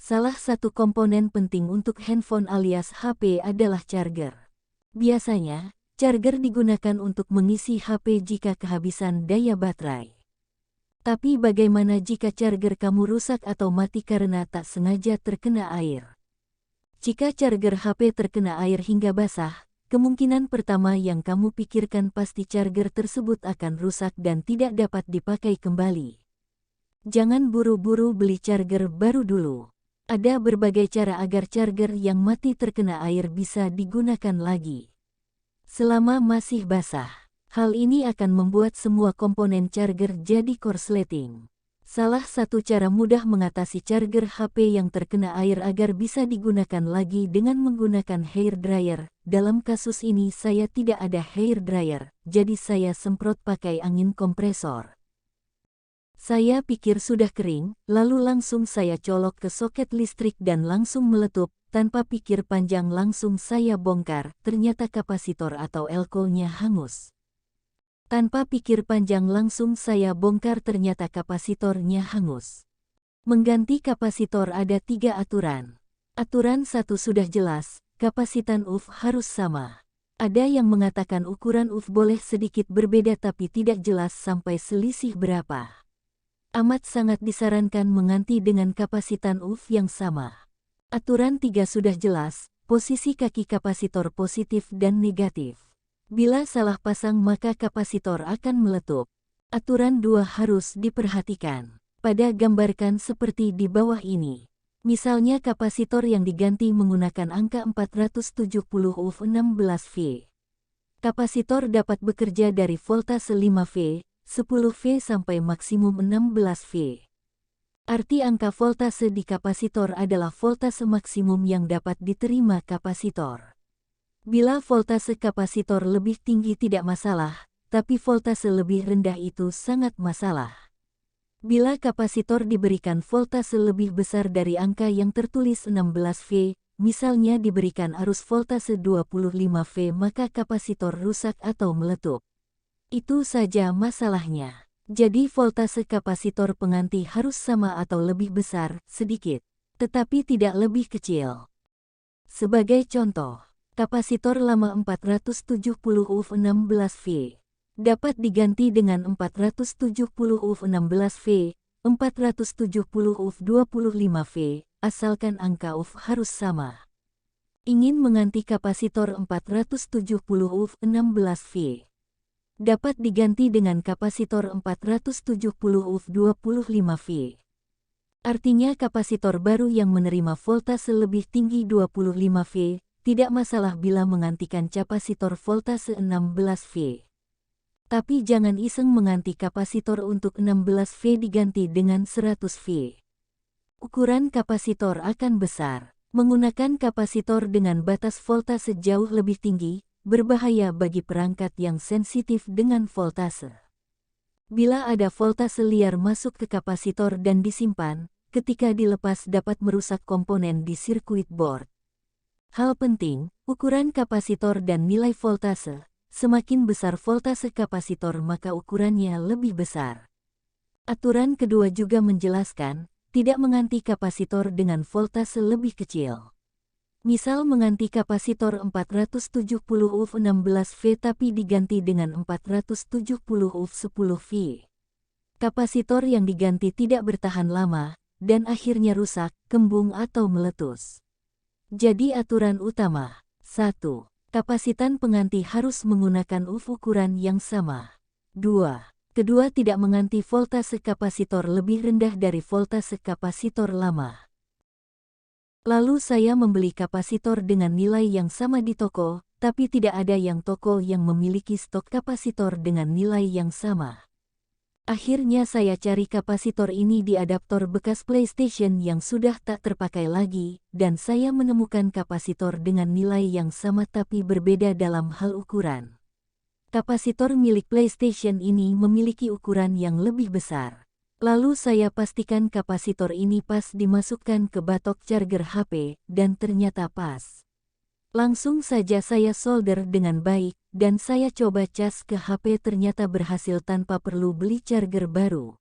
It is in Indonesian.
Salah satu komponen penting untuk handphone alias HP adalah charger. Biasanya, charger digunakan untuk mengisi HP jika kehabisan daya baterai. Tapi bagaimana jika charger kamu rusak atau mati karena tak sengaja terkena air? Jika charger HP terkena air hingga basah, kemungkinan pertama yang kamu pikirkan pasti charger tersebut akan rusak dan tidak dapat dipakai kembali. Jangan buru-buru beli charger baru dulu. Ada berbagai cara agar charger yang mati terkena air bisa digunakan lagi selama masih basah. Hal ini akan membuat semua komponen charger jadi korsleting. Salah satu cara mudah mengatasi charger HP yang terkena air agar bisa digunakan lagi dengan menggunakan hair dryer. Dalam kasus ini saya tidak ada hair dryer, jadi saya semprot pakai angin kompresor. Saya pikir sudah kering, lalu langsung saya colok ke soket listrik dan langsung meletup. Tanpa pikir panjang langsung saya bongkar, ternyata kapasitor atau elko-nya hangus. Tanpa pikir panjang langsung saya bongkar, ternyata kapasitornya hangus. Mengganti kapasitor ada 3 aturan. Aturan 1 sudah jelas, kapasitan UF harus sama. Ada yang mengatakan ukuran UF boleh sedikit berbeda tapi tidak jelas sampai selisih berapa. Amat sangat disarankan mengganti dengan kapasitan UF yang sama. Aturan 3 sudah jelas, posisi kaki kapasitor positif dan negatif. Bila salah pasang maka kapasitor akan meletup. Aturan 2 harus diperhatikan. Pada gambarkan seperti di bawah ini. Misalnya kapasitor yang diganti menggunakan angka 470 UF 16V. Kapasitor dapat bekerja dari voltase 5V, 10V sampai maksimum 16V. Arti angka voltase di kapasitor adalah voltase maksimum yang dapat diterima kapasitor. Bila voltase kapasitor lebih tinggi tidak masalah, tapi voltase lebih rendah itu sangat masalah. Bila kapasitor diberikan voltase lebih besar dari angka yang tertulis 16V, misalnya diberikan arus voltase 25V, maka kapasitor rusak atau meletup. Itu saja masalahnya. Jadi voltase kapasitor pengganti harus sama atau lebih besar, sedikit, tetapi tidak lebih kecil. Sebagai contoh, kapasitor lama 470 UF 16V dapat diganti dengan 470 UF 16V, 470 UF 25V, asalkan angka UF harus sama. Ingin mengganti kapasitor 470 UF 16V. Dapat diganti dengan kapasitor 470 UF 25V. Artinya kapasitor baru yang menerima voltase lebih tinggi 25V, tidak masalah bila menggantikan kapasitor voltase 16V. Tapi jangan iseng mengganti kapasitor untuk 16V diganti dengan 100V. Ukuran kapasitor akan besar. Menggunakan kapasitor dengan batas voltase jauh lebih tinggi, berbahaya bagi perangkat yang sensitif dengan voltase. Bila ada voltase liar masuk ke kapasitor dan disimpan, ketika dilepas dapat merusak komponen di sirkuit board. Hal penting, ukuran kapasitor dan nilai voltase. Semakin besar voltase kapasitor maka ukurannya lebih besar. Aturan kedua juga menjelaskan, tidak mengganti kapasitor dengan voltase lebih kecil. Misal mengganti kapasitor 470 UF 16V tapi diganti dengan 470 UF 10V. Kapasitor yang diganti tidak bertahan lama, dan akhirnya rusak, kembung atau meletus. Jadi aturan utama, 1. Kapasitan pengganti harus menggunakan UF ukuran yang sama. 2. Kedua, tidak mengganti voltase kapasitor lebih rendah dari voltase kapasitor lama. Lalu saya membeli kapasitor dengan nilai yang sama di toko, tapi tidak ada yang toko yang memiliki stok kapasitor dengan nilai yang sama. Akhirnya saya cari kapasitor ini di adaptor bekas PlayStation yang sudah tak terpakai lagi, dan saya menemukan kapasitor dengan nilai yang sama tapi berbeda dalam hal ukuran. Kapasitor milik PlayStation ini memiliki ukuran yang lebih besar. Lalu saya pastikan kapasitor ini pas dimasukkan ke batok charger HP, dan ternyata pas. Langsung saja saya solder dengan baik, dan saya coba cas ke HP ternyata berhasil tanpa perlu beli charger baru.